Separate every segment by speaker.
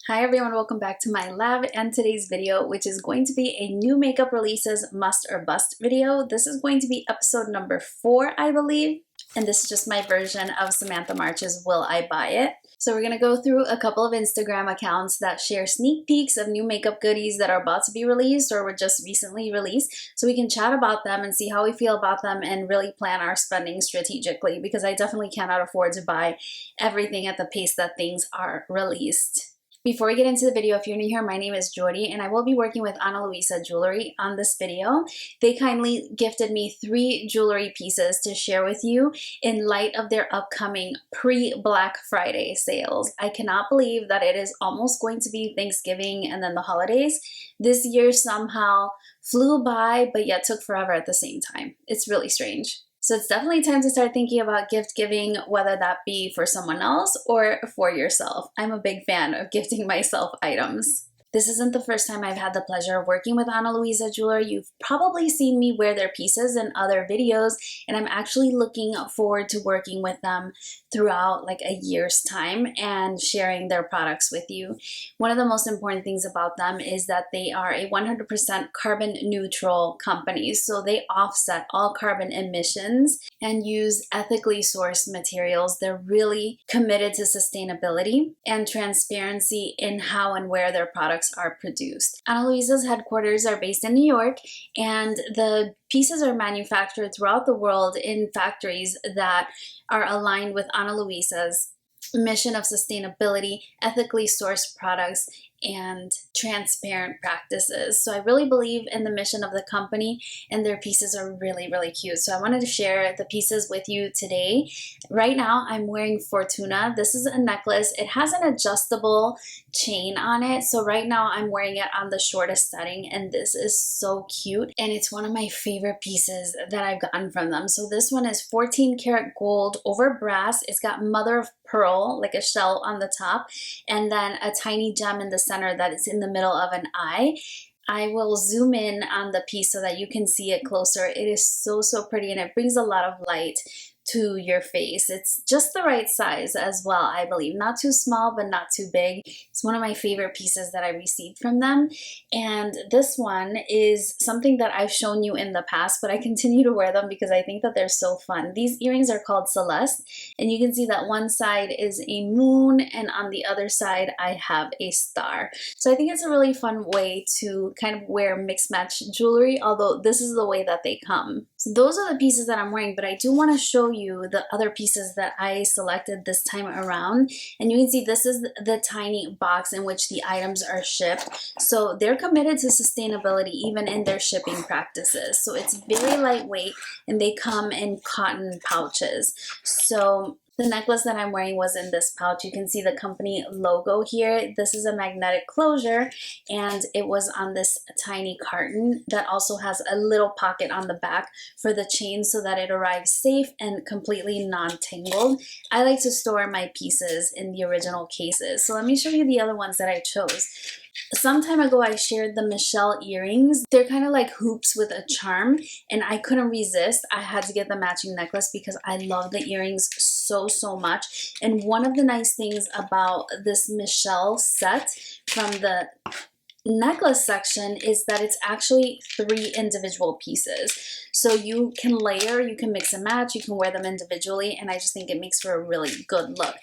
Speaker 1: Hi everyone, welcome back to my lab and today's video, which is going to be a new makeup releases must or bust video. This is going to be episode number 4, I believe, and this is just my version of Samantha March's Will I Buy It? So we're going to go through a couple of Instagram accounts that share sneak peeks of new makeup goodies that are about to be released or were just recently released, so we can chat about them and see how we feel about them and really plan our spending strategically, because I definitely cannot afford to buy everything at the pace that things are released. Before we get into the video, if you're new here, my name is Yori and I will be working with Ana Luisa Jewelry on this video. They kindly gifted me 3 jewelry pieces to share with you in light of their upcoming pre-Black Friday sales. I cannot believe that it is almost going to be Thanksgiving and then the holidays. This year somehow flew by, but yet took forever at the same time. It's really strange. So it's definitely time to start thinking about gift giving, whether that be for someone else or for yourself. I'm a big fan of gifting myself items. This isn't the first time I've had the pleasure of working with Ana Luisa Jewelry. You've probably seen me wear their pieces in other videos, and I'm actually looking forward to working with them throughout like a year's time and sharing their products with you. One of the most important things about them is that they are a 100% carbon neutral company. So they offset all carbon emissions and use ethically sourced materials. They're really committed to sustainability and transparency in how and where their products are produced. Ana Luisa's headquarters are based in New York, and the pieces are manufactured throughout the world in factories that are aligned with Ana Luisa's mission of sustainability, ethically sourced products, and transparent practices. So I really believe in the mission of the company, and their pieces are really, really cute. So I wanted to share the pieces with you today. Right now I'm wearing Fortuna. This is a necklace. It has an adjustable chain on it. So right now I'm wearing it on the shortest setting, and this is so cute. And it's one of my favorite pieces that I've gotten from them. So this one is 14 karat gold over brass. It's got mother of pearl, like a shell on the top, and then a tiny gem in the center that is in the middle of an eye. I will zoom in on the piece so that you can see it closer. It is so, so pretty, and it brings a lot of light to your face. It's just the right size as well, I believe. Not too small, but not too big. It's one of my favorite pieces that I received from them. And this one is something that I've shown you in the past, but I continue to wear them because I think that they're so fun. These earrings are called Celeste, and you can see that one side is a moon, and on the other side I have a star. So I think it's a really fun way to kind of wear mixed match jewelry, although this is the way that they come. So those are the pieces that I'm wearing, but I do want to show you the other pieces that I selected this time around. And you can see this is the tiny box in which the items are shipped. So they're committed to sustainability even in their shipping practices. So it's very lightweight, and they come in cotton pouches. So the necklace that I'm wearing was in this pouch. You can see the company logo here. This is a magnetic closure, and it was on this tiny carton that also has a little pocket on the back for the chain so that it arrives safe and completely non-tangled. I like to store my pieces in the original cases. So let me show you the other ones that I chose. Some time ago, I shared the Michelle earrings. They're kind of like hoops with a charm, and I couldn't resist. I had to get the matching necklace because I love the earrings so, so much. And one of the nice things about this Michelle set from the necklace section is that it's actually 3 individual pieces. So you can layer, you can mix and match, you can wear them individually, and I just think it makes for a really good look.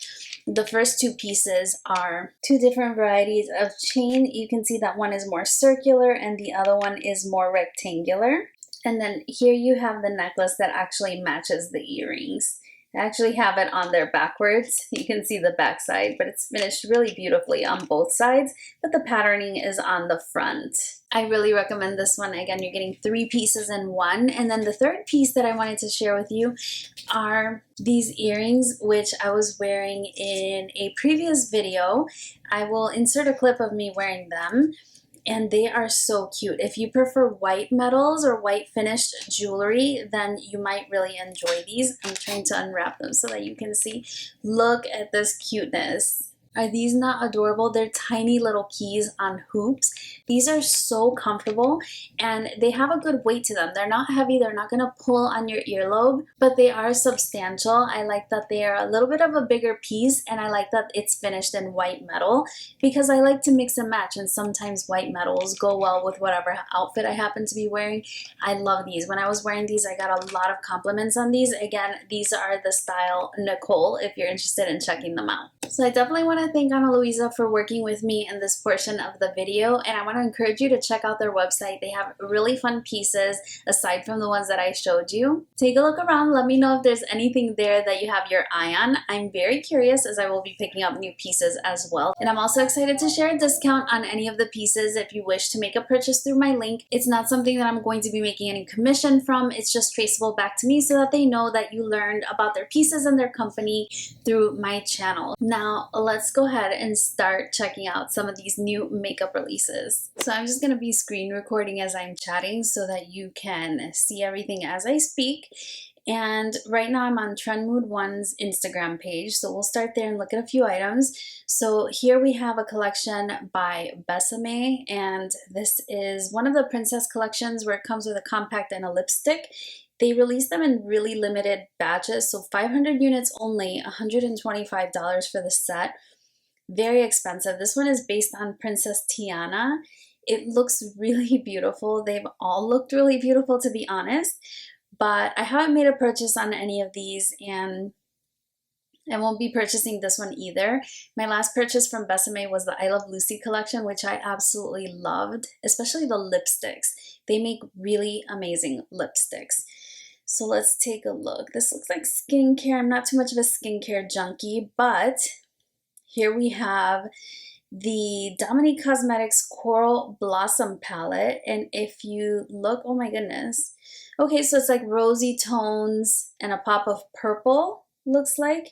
Speaker 1: The first 2 pieces are 2 different varieties of chain. You can see that one is more circular and the other one is more rectangular. And then here you have the necklace that actually matches the earrings. I actually have it on there backwards. You can see the back side, but it's finished really beautifully on both sides, but the patterning is on the front. I really recommend this one. Again, you're getting 3 pieces in one. And then the third piece that I wanted to share with you are these earrings, which I was wearing in a previous video. I will insert a clip of me wearing them. And they are so cute. If you prefer white metals or white finished jewelry, then you might really enjoy these. I'm trying to unwrap them so that you can see. Look at this cuteness. Are these not adorable? They're tiny little keys on hoops. These are so comfortable and they have a good weight to them. They're not heavy, they're not gonna pull on your earlobe, but they are substantial. I like that they are a little bit of a bigger piece, and I like that it's finished in white metal because I like to mix and match, and sometimes white metals go well with whatever outfit I happen to be wearing. I love these. When I was wearing these, I got a lot of compliments on these. Again, these are the style Nicole if you're interested in checking them out. So I definitely want to thank Ana Luisa for working with me in this portion of the video, and I want to encourage you to check out their website. They have really fun pieces aside from the ones that I showed you. Take a look around. Let me know if there's anything there that you have your eye on. I'm very curious as I will be picking up new pieces as well. And I'm also excited to share a discount on any of the pieces if you wish to make a purchase through my link. It's not something that I'm going to be making any commission from. It's just traceable back to me so that they know that you learned about their pieces and their company through my channel. Now, let's go ahead and start checking out some of these new makeup releases. So I'm just going to be screen recording as I'm chatting so that you can see everything as I speak. And right now I'm on Trend Mood One's Instagram page, so we'll start there and look at a few items. So here we have a collection by Besame, and this is one of the princess collections where it comes with a compact and a lipstick. They release them in really limited batches, so 500 units only, $125 for the set. Very expensive. This one is based on Princess Tiana. It looks really beautiful. They've all looked really beautiful, to be honest, but I haven't made a purchase on any of these, and I won't be purchasing this one either. My last purchase from Besame was the I Love Lucy collection, which I absolutely loved, especially the lipsticks. They make really amazing lipsticks. So let's take a look. This looks like skincare. I'm not too much of a skincare junkie, but here we have the Dominique Cosmetics Coral Blossom Palette. And if you look, oh my goodness. Okay, so it's like rosy tones and a pop of purple, looks like.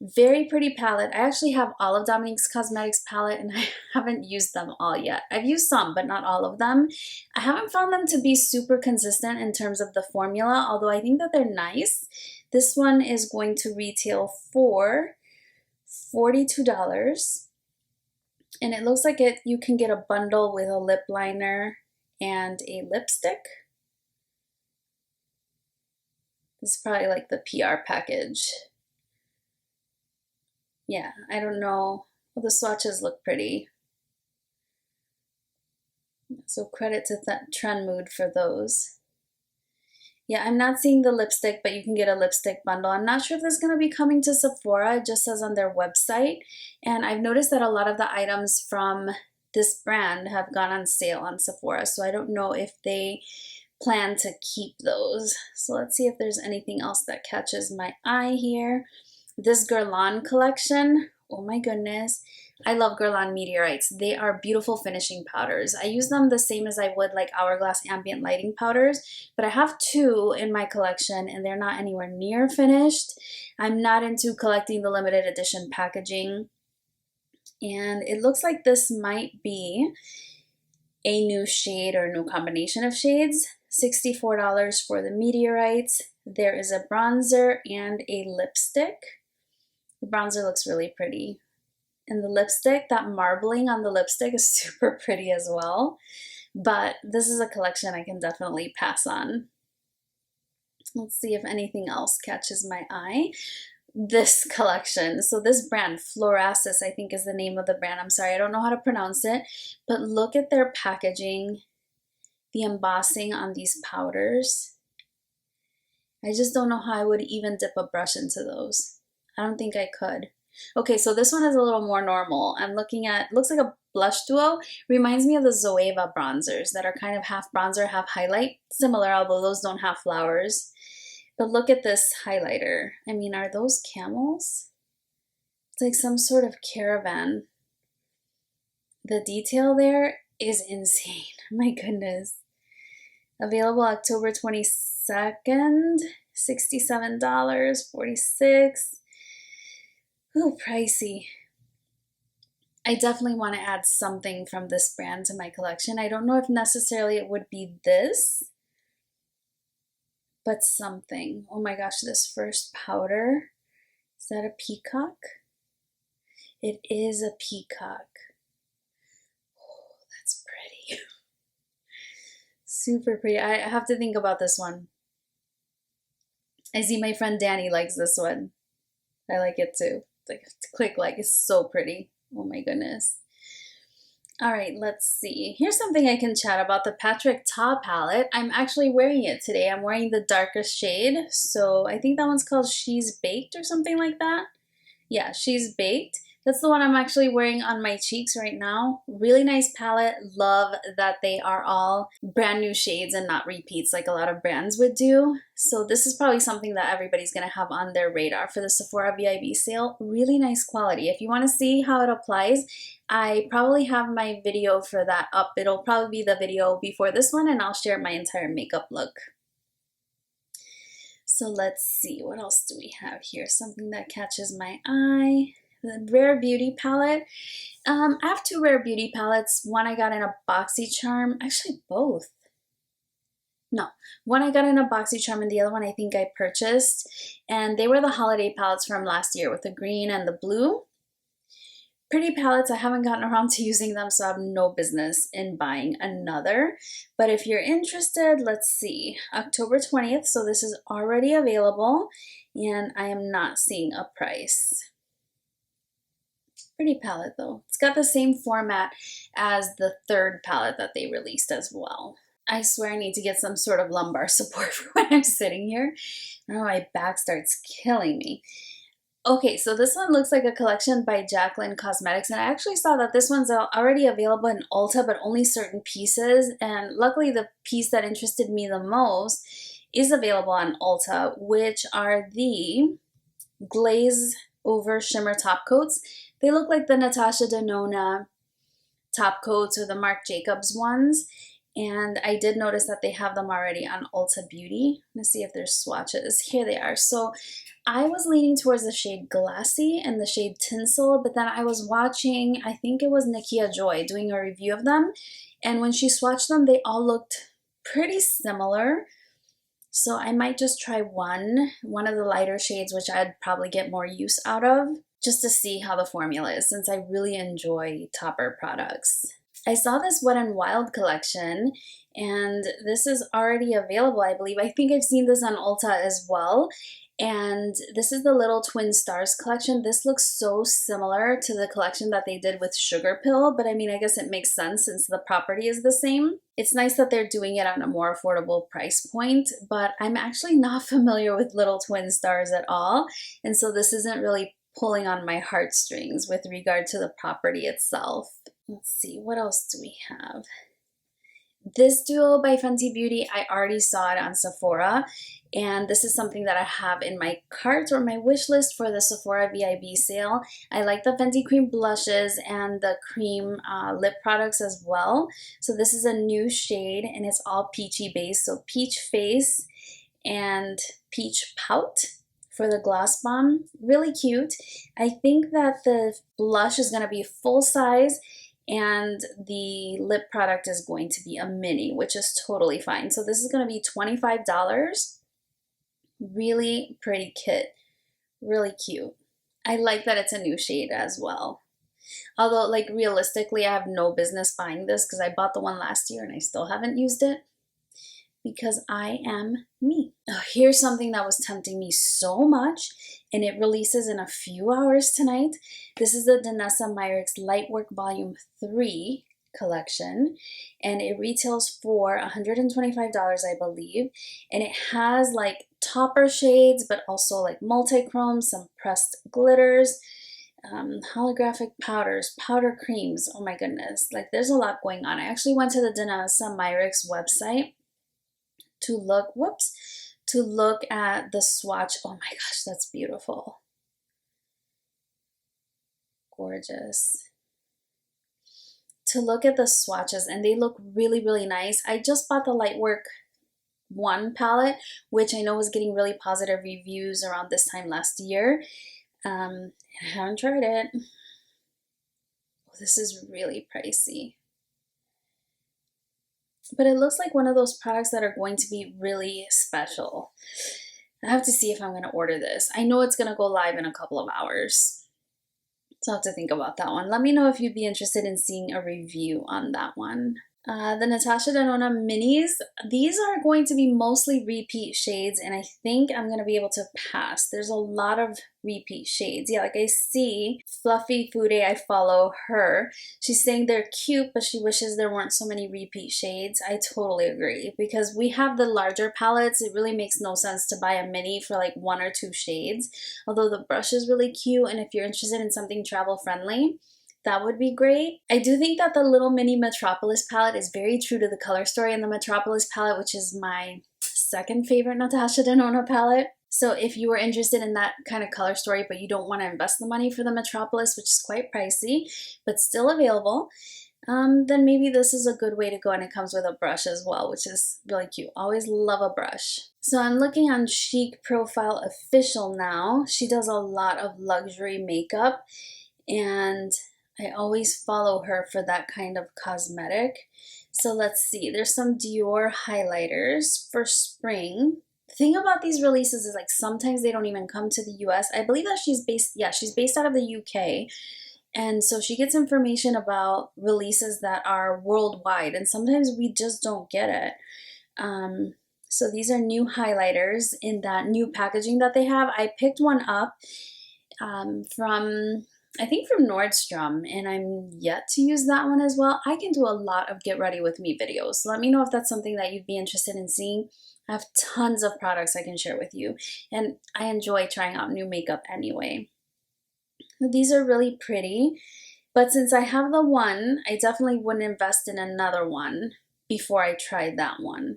Speaker 1: Very pretty palette. I actually have all of Dominique's Cosmetics palette and I haven't used them all yet. I've used some, but not all of them. I haven't found them to be super consistent in terms of the formula, although I think that they're nice. This one is going to retail for $42. And it looks like you can get a bundle with a lip liner and a lipstick. This is probably like the PR package. Yeah, I don't know. Well, the swatches look pretty. So credit to Trend Mood for those. Yeah, I'm not seeing the lipstick, but you can get a lipstick bundle. I'm not sure if this is going to be coming to Sephora. It just says on their website. And I've noticed that a lot of the items from this brand have gone on sale on Sephora. So I don't know if they plan to keep those. So let's see if there's anything else that catches my eye here. This Guerlain collection, oh my goodness. I love Guerlain Meteorites. They are beautiful finishing powders. I use them the same as I would like Hourglass Ambient Lighting powders, but I have two in my collection and they're not anywhere near finished. I'm not into collecting the limited edition packaging. And it looks like this might be a new shade or a new combination of shades. $64 for the Meteorites. There is a bronzer and a lipstick. The bronzer looks really pretty. And the lipstick, that marbling on the lipstick is super pretty as well. But this is a collection I can definitely pass on. Let's see if anything else catches my eye. This collection, so this brand, Florasis, I think is the name of the brand. I'm sorry, I don't know how to pronounce it. But look at their packaging, the embossing on these powders. I just don't know how I would even dip a brush into those. I don't think I could. Okay, so this one is a little more normal. I'm looking at, looks like a blush duo. Reminds me of the Zoeva bronzers that are kind of half bronzer, half highlight. Similar, although those don't have flowers. But look at this highlighter. I mean, are those camels? It's like some sort of caravan. The detail there is insane. My goodness. Available October 22nd, $67, $46. Ooh, pricey. I definitely want to add something from this brand to my collection. I don't know if necessarily it would be this, but something. Oh my gosh, this first powder. Is that a peacock? It is a peacock. Oh, that's pretty. Super pretty. I have to think about this one. I see my friend Danny likes this one. I like it too. Like, click like, it's so pretty. Oh my goodness. All right, let's see. Here's something I can chat about, the Patrick Ta palette. I'm actually wearing it today. I'm wearing the darkest shade. So I think that one's called She's Baked or something like that. Yeah, She's Baked. That's the one I'm actually wearing on my cheeks right now. Really nice palette. Love that they are all brand new shades and not repeats like a lot of brands would do. So this is probably something that everybody's gonna have on their radar for the Sephora VIB sale. Really nice quality. If you wanna see how it applies, I probably have my video for that up. It'll probably be the video before this one, and I'll share my entire makeup look. So let's see, what else do we have here? Something that catches my eye. The Rare Beauty palette. I have two Rare Beauty palettes. One I got in a BoxyCharm. Actually, both. No, one I got in a BoxyCharm and the other one I think I purchased. And they were the holiday palettes from last year with the green and the blue. Pretty palettes. I haven't gotten around to using them, so I have no business in buying another. But if you're interested, let's see. October 20th, so this is already available, and I am not seeing a price. Pretty palette though. It's got the same format as the third palette that they released as well. I swear I need to get some sort of lumbar support for when I'm sitting here. Oh, my back starts killing me. Okay, so this one looks like a collection by Jaclyn Cosmetics, and I actually saw that this one's already available in Ulta, but only certain pieces, and luckily the piece that interested me the most is available on Ulta, which are the glaze over shimmer top coats. They look like the Natasha Denona top coats or the Marc Jacobs ones, and I did notice that they have them already on Ulta Beauty. Let's see if there's swatches. Here they are. So I was leaning towards the shade Glassy and the shade Tinsel, but then I was watching, I think it was Nikia Joy doing a review of them, and when she swatched them, they all looked pretty similar. So I might just try one of the lighter shades, which I'd probably get more use out of, just to see how the formula is, since I really enjoy topper products. I saw this Wet n Wild collection, and this is already available, I believe. I think I've seen this on Ulta as well. And this is the Little Twin Stars collection. This looks so similar to the collection that they did with Sugar Pill, but I mean, I guess it makes sense since the property is the same. It's nice that they're doing it on a more affordable price point, but I'm actually not familiar with Little Twin Stars at all. And so this isn't really pulling on my heartstrings with regard to the property itself. Let's see, what else do we have? This duo by Fenty Beauty, I already saw it on Sephora, and this is something that I have in my cart or my wish list for the Sephora VIB sale. I like the Fenty Cream blushes and the cream lip products as well. So this is a new shade, and it's all peachy base, so peach face and peach pout for the gloss bomb. Really cute. I think that the blush is going to be full size, and the lip product is going to be a mini, which is totally fine. So this is going to be $25. Really pretty kit. Really cute. I like that it's a new shade as well. Although, like, realistically, I have no business buying this because I bought the one last year and I still haven't used it because I am me. Oh, here's something that was tempting me so much, and it releases in a few hours tonight. This is the Danessa Myricks Lightwork Volume 3 collection, and it retails for $125, I believe, and it has like topper shades, but also like multi-chrome, some pressed glitters, holographic powders, powder creams. Oh my goodness, like there's a lot going on. I actually went to the Danessa Myricks website to look, to look at the swatch. Oh my gosh, that's beautiful. Gorgeous. To look at the swatches, and they look really, really nice. I just bought the Lightwork 1 palette, which I know was getting really positive reviews around this time last year. I haven't tried it. Oh, this is really pricey. But it looks like one of those products that are going to be really special. I have to see if I'm going to order this. I know it's going to go live in a couple of hours. So I'll have to think about that one. Let me know if you'd be interested in seeing a review on that one. The Natasha Denona minis, these are going to be mostly repeat shades, and I think I'm going to be able to pass. There's a lot of repeat shades. Yeah, like I see Fluffy Fude, I follow her. She's saying they're cute, but she wishes there weren't so many repeat shades. I totally agree, because we have the larger palettes. It really makes no sense to buy a mini for like 1 or 2 shades, although the brush is really cute, and if you're interested in something travel friendly, that would be great. I do think that the little mini Metropolis palette is very true to the color story in the Metropolis palette, which is my second favorite Natasha Denona palette. So if you were interested in that kind of color story, but you don't want to invest the money for the Metropolis, which is quite pricey, but still available, then maybe this is a good way to go, and it comes with a brush as well, which is really cute. Always love a brush. So I'm looking on Chic Profile Official now. She does a lot of luxury makeup, and I always follow her for that kind of cosmetic. So let's see, there's some Dior highlighters for spring. The thing about these releases is like sometimes they don't even come to the US. I believe that she's based out of the UK. And so she gets information about releases that are worldwide, and sometimes we just don't get it. So these are new highlighters in that new packaging that they have. I picked one up from, I think from Nordstrom, and I'm yet to use that one as well. I can do a lot of get ready with me videos, so let me know if that's something that you'd be interested in seeing. I have tons of products I can share with you, and I enjoy trying out new makeup anyway. These are really pretty, but since I have the one, I definitely wouldn't invest in another one before I tried that one.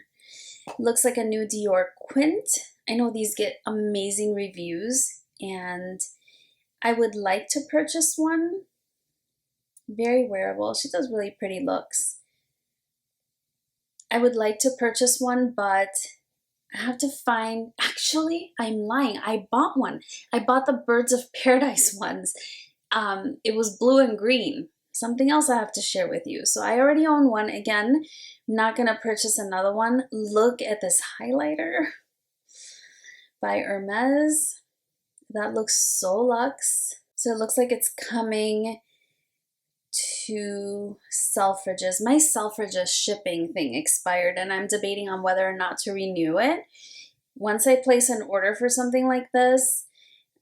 Speaker 1: Looks like a new Dior Quint. I know these get amazing reviews, and I would like to purchase one. Very wearable. She does really pretty looks. I would like to purchase one, but I have to find, actually, I'm lying. I bought one. I bought the Birds of Paradise ones. It was blue and green. Something else I have to share with you. So I already own one. Again, I'm not going to purchase another one. Look at this highlighter by Hermes. That looks so luxe. So it looks like it's coming to Selfridges. My Selfridges shipping thing expired, and I'm debating on whether or not to renew it. Once I place an order for something like this,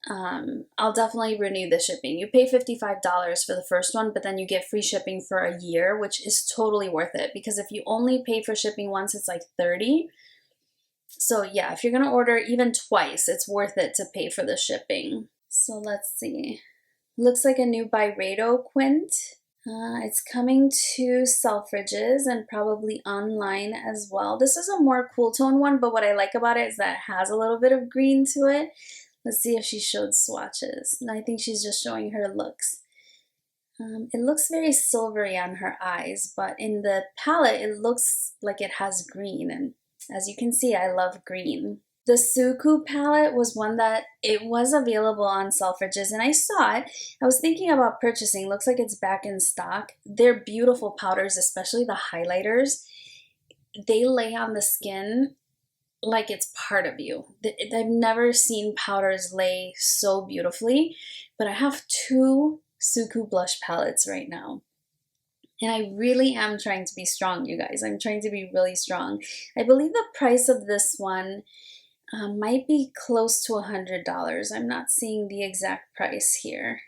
Speaker 1: I'll definitely renew the shipping. You pay $55 for the first one, but then you get free shipping for a year, which is totally worth it, because if you only pay for shipping once, it's like $30. So yeah, if you're gonna order even twice, it's worth it to pay for the shipping. So let's see. Looks like a new Byredo Quint. It's coming to Selfridges and probably online as well. This is a more cool tone one, but what I like about it is that it has a little bit of green to it. Let's see if she showed swatches. No, I think she's just showing her looks. It looks very silvery on her eyes, but in the palette, it looks like it has green. And as you can see, I love green. The Suku palette was one that it was available on Selfridges, and I saw it. I was thinking about purchasing. Looks like it's back in stock. They're beautiful powders, especially the highlighters. They lay on the skin like it's part of you. I've never seen powders lay so beautifully, but I have 2 Suku blush palettes right now. And I really am trying to be strong, you guys. I'm trying to be really strong. I believe the price of this one might be close to $100. I'm not seeing the exact price here,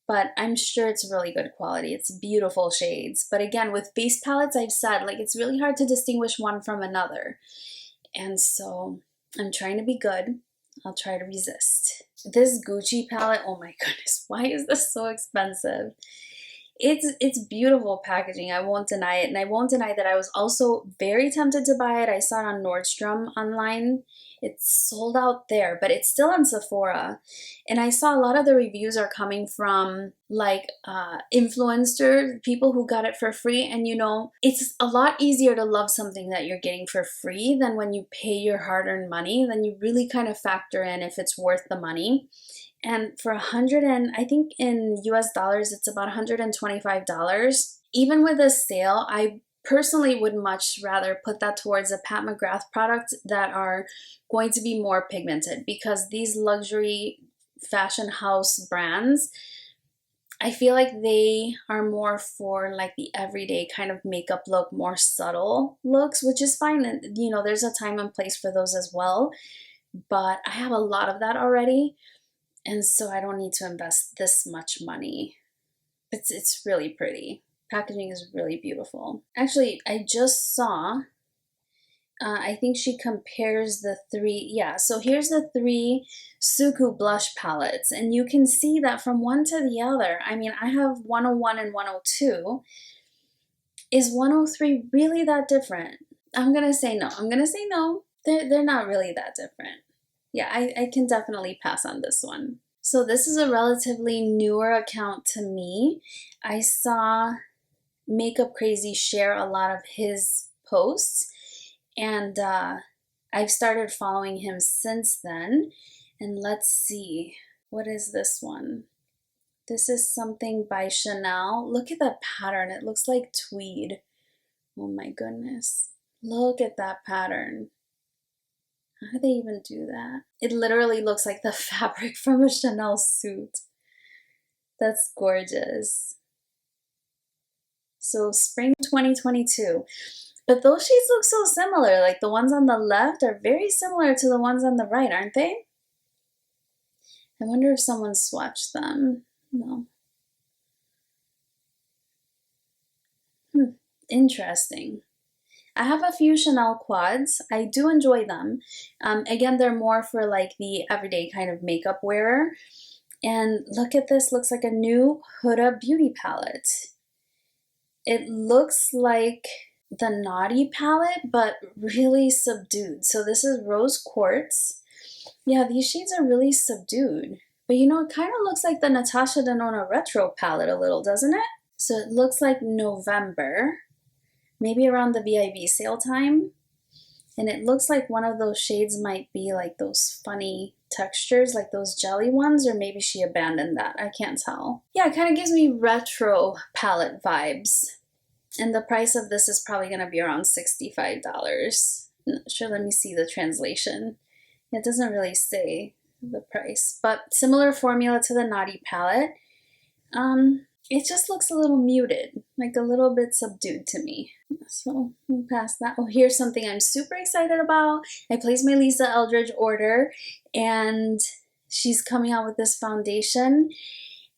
Speaker 1: but I'm sure it's really good quality. It's beautiful shades. But again, with base palettes, I've said, like, it's really hard to distinguish one from another. And so I'm trying to be good. I'll try to resist. This Gucci palette, oh my goodness, why is this so expensive? It's beautiful packaging, I won't deny it, and I won't deny that I was also very tempted to buy it. I saw it on Nordstrom online. It's sold out there, but it's still on Sephora. And I saw a lot of the reviews are coming from like influencers, people who got it for free. And you know, it's a lot easier to love something that you're getting for free than when you pay your hard-earned money. Then you really kind of factor in if it's worth the money. And for I think in US dollars, it's about $125. Even with a sale, I personally would much rather put that towards a Pat McGrath product that are going to be more pigmented, because these luxury fashion house brands, I feel like they are more for like the everyday kind of makeup look, more subtle looks, which is fine. And you know, there's a time and place for those as well. But I have a lot of that already. And so I don't need to invest this much money. It's really pretty. Packaging is really beautiful. Actually, I just saw, I think she compares the three. Yeah, so here's the three Suku blush palettes. And you can see that from one to the other. I mean, I have 101 and 102. Is 103 really that different? I'm going to say no. I'm going to say no. They're not really that different. Yeah, I can definitely pass on this one. So this is a relatively newer account to me. I saw Makeup Crazy share a lot of his posts, and I've started following him since then. And let's see, what is this one? This is something by Chanel. Look at that pattern. It looks like tweed. Oh my goodness. Look at that pattern. How do they even do that? It literally looks like the fabric from a Chanel suit. That's gorgeous. So spring 2022. But those shades look so similar. Like the ones on the left are very similar to the ones on the right, aren't they? I wonder if someone swatched them. No. Interesting. I have a few Chanel quads. I do enjoy them. Again, they're more for like the everyday kind of makeup wearer. And look at this, looks like a new Huda beauty palette. It looks like the Naughty palette, but really subdued. So this is Rose Quartz. Yeah, these shades are really subdued. But you know, it kind of looks like the Natasha Denona Retro palette a little, doesn't it? So it looks like November, maybe around the VIB sale time. And it looks like one of those shades might be like those funny textures, like those jelly ones, or maybe she abandoned that. I can't tell. Yeah, it kind of gives me retro palette vibes. And the price of this is probably going to be around $65. Not sure, let me see the translation. It doesn't really say the price, but similar formula to the Naughty palette. It just looks a little muted, like a little bit subdued to me. So we'll pass that. Oh, here's something I'm super excited about. I placed my Lisa Eldridge order, and she's coming out with this foundation.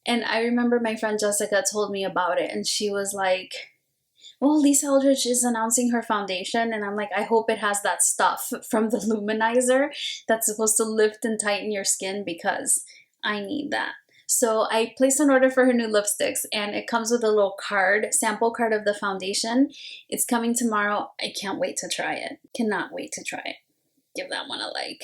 Speaker 1: And I remember my friend Jessica told me about it, and she was like, well, Lisa Eldridge is announcing her foundation, and I'm like, I hope it has that stuff from the luminizer that's supposed to lift and tighten your skin, because I need that. So I placed an order for her new lipsticks, and it comes with a little card, sample card of the foundation. It's coming tomorrow. I can't wait to try it. Cannot wait to try it. Give that one a like.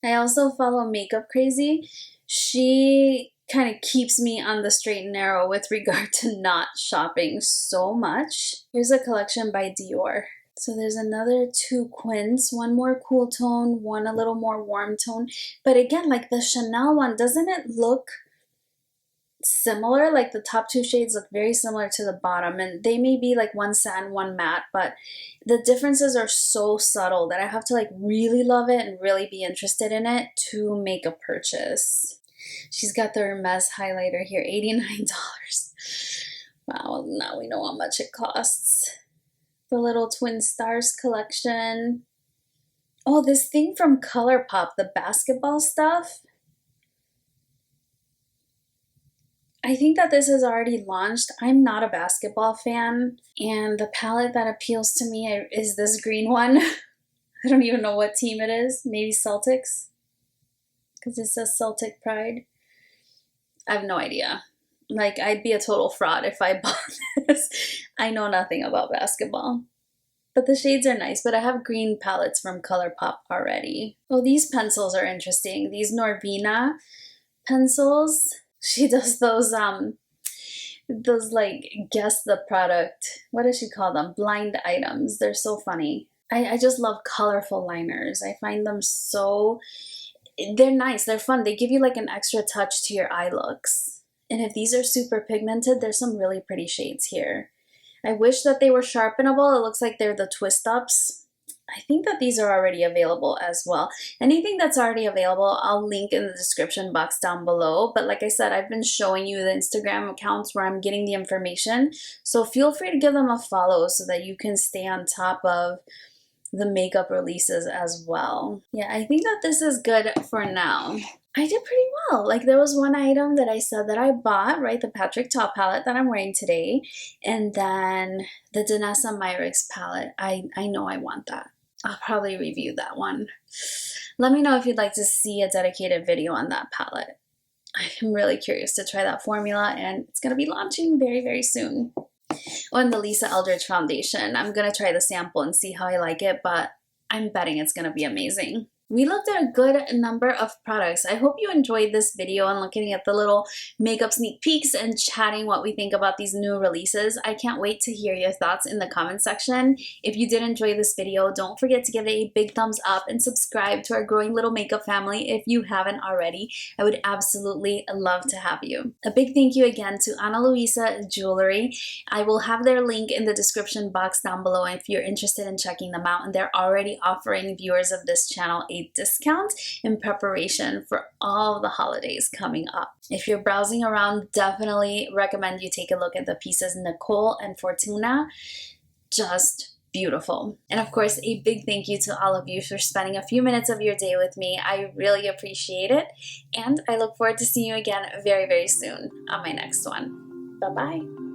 Speaker 1: I also follow Makeup Crazy. She kind of keeps me on the straight and narrow with regard to not shopping so much. Here's a collection by Dior. So there's another two quints, one more cool tone, one a little more warm tone. But again, like the Chanel one, doesn't it look similar? Like the top two shades look very similar to the bottom, and they may be like one satin, one matte, but the differences are so subtle that I have to like really love it and really be interested in it to make a purchase. She's got the Hermes highlighter here, $89. Wow, now we know how much it costs. The little Twin Stars collection. Oh, this thing from ColourPop, the basketball stuff. I think that this is already launched. I'm not a basketball fan, and the palette that appeals to me is this green one. I don't even know what team it is. Maybe Celtics, because it says Celtic Pride. I have no idea. Like, I'd be a total fraud if I bought this. I know nothing about basketball. But the shades are nice, but I have green palettes from ColourPop already. Oh, these pencils are interesting. These Norvina pencils. She does those like, guess the product. What does she call them? Blind items. They're so funny. I just love colorful liners. I find them so, they're nice. They're fun. They give you like an extra touch to your eye looks. And if these are super pigmented, there's some really pretty shades here. I wish that they were sharpenable. It looks like they're the twist ups. I think that these are already available as well. Anything that's already available, I'll link in the description box down below. But like I said, I've been showing you the Instagram accounts where I'm getting the information. So feel free to give them a follow so that you can stay on top of the makeup releases as well. Yeah, I think that this is good for now. I did pretty well. Like there was one item that I said that I bought, right? The Patrick Top palette that I'm wearing today. And then the Danessa Myricks palette. I know I want that. I'll probably review that one. Let me know if you'd like to see a dedicated video on that palette. I'm really curious to try that formula, and it's going to be launching very, very soon. On the Lisa Eldridge Foundation, I'm going to try the sample and see how I like it, but I'm betting it's going to be amazing. We looked at a good number of products. I hope you enjoyed this video and looking at the little makeup sneak peeks and chatting what we think about these new releases. I can't wait to hear your thoughts in the comment section. If you did enjoy this video, don't forget to give it a big thumbs up and subscribe to our growing little makeup family if you haven't already. I would absolutely love to have you. A big thank you again to Ana Luisa Jewelry. I will have their link in the description box down below if you're interested in checking them out, and they're already offering viewers of this channel a discount in preparation for all the holidays coming up. If you're browsing around, definitely recommend you take a look at the pieces Nicole and Fortuna. Just beautiful. And of course, a big thank you to all of you for spending a few minutes of your day with me. I really appreciate it. And I look forward to seeing you again very, very soon on my next one. Bye-bye.